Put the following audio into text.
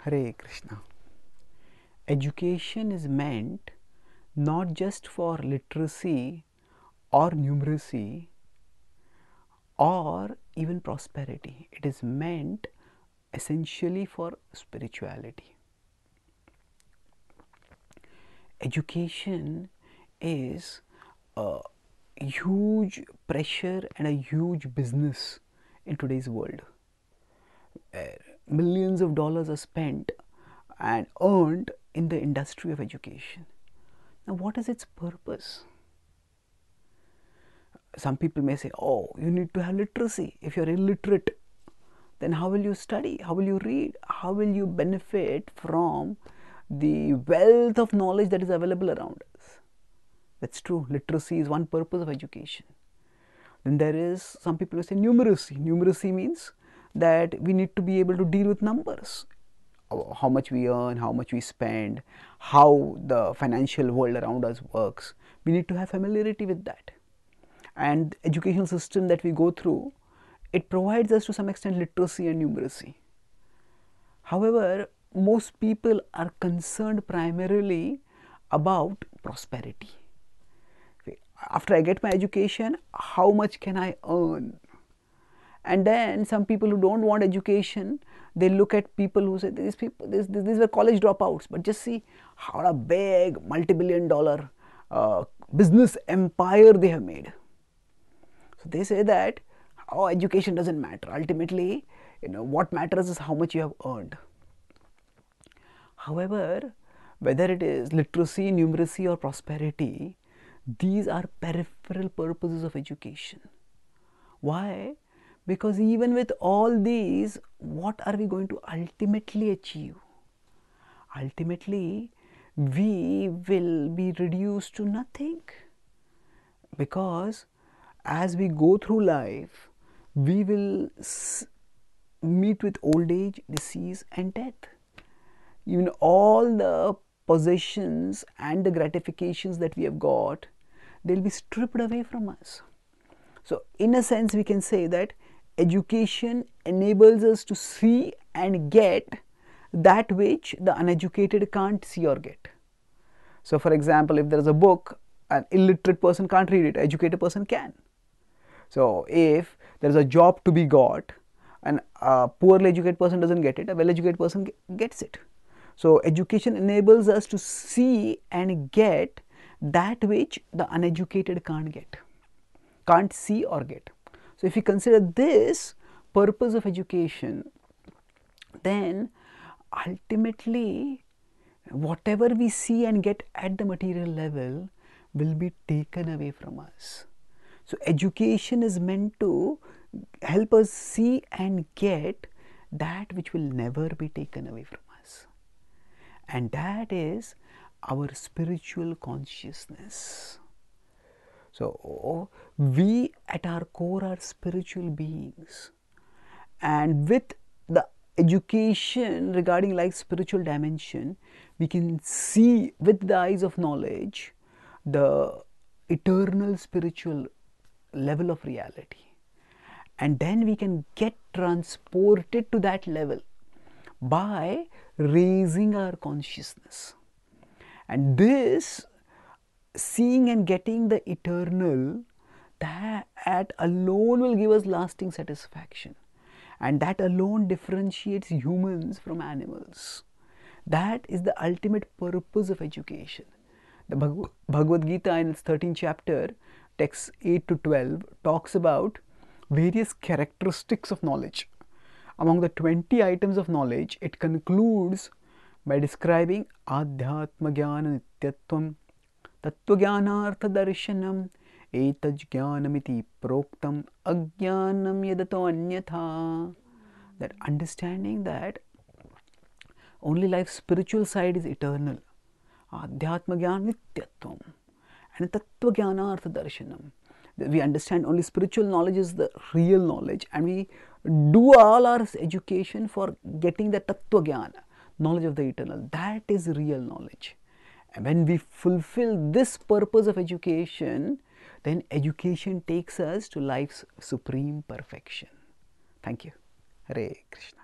Hare Krishna. Education is meant not just for literacy or numeracy or even prosperity. It is meant essentially for spirituality. Education is a huge pressure and a huge business in today's world. Millions of dollars are spent and earned in the industry of education. Now, what is its purpose? Some people may say, oh, you need to have literacy. If you're illiterate, then how will you study? How will you read? How will you benefit from the wealth of knowledge that is available around us? That's true. Literacy is one purpose of education. Then there is, some people will say numeracy. Numeracy means that we need to be able to deal with numbers. How much we earn, how much we spend, how the financial world around us works. We need to have familiarity with that. And the educational system that we go through, it provides us to some extent literacy and numeracy. However, most people are concerned primarily about prosperity. After I get my education, how much can I earn? And then some people who don't want education, they look at people who say these were college dropouts, but just see how a big multi-billion-dollar business empire they have made. So they say that education doesn't matter. Ultimately, what matters is how much you have earned. However, whether it is literacy, numeracy, or prosperity, these are peripheral purposes of education. Why? Because even with all these, what are we going to ultimately achieve? Ultimately, we will be reduced to nothing. Because as we go through life, we will meet with old age, disease, and death. Even all the possessions and the gratifications that we have got, they'll be stripped away from us. So, in a sense, we can say that education enables us to see and get that which the uneducated can't see or get. So, for example, if there is a book, an illiterate person can't read it, an educated person can. So, if there is a job to be got and a poorly educated person doesn't get it, a well-educated person gets it. So, education enables us to see and get that which the uneducated can't see or get. So, if you consider this purpose of education, then ultimately whatever we see and get at the material level will be taken away from us. So, education is meant to help us see and get that which will never be taken away from us. And that is our spiritual consciousness. So, we at our core are spiritual beings, and with the education regarding life's spiritual dimension, we can see with the eyes of knowledge the eternal spiritual level of reality, and then we can get transported to that level by raising our consciousness. And this seeing and getting the eternal, that alone will give us lasting satisfaction, and that alone differentiates humans from animals. That is the ultimate purpose of education. The Bhagavad Gita in its 13th chapter, texts 8 to 12, talks about various characteristics of knowledge. Among the 20 items of knowledge, it concludes by describing Adhyatma Jnana Nityatvam Tattva-jnanartha darshanam etaj-jnanamiti proktam ajnanam yadato anyatha. That understanding that only life's spiritual side is eternal. Adhyatma Jnana Nityatvam and Tattva-jnanartha darshanam. We understand only spiritual knowledge is the real knowledge, and we do all our education for getting the Tattva-jnana, knowledge of the eternal. That is real knowledge. And when we fulfill this purpose of education, then education takes us to life's supreme perfection. Thank you. Hare Krishna.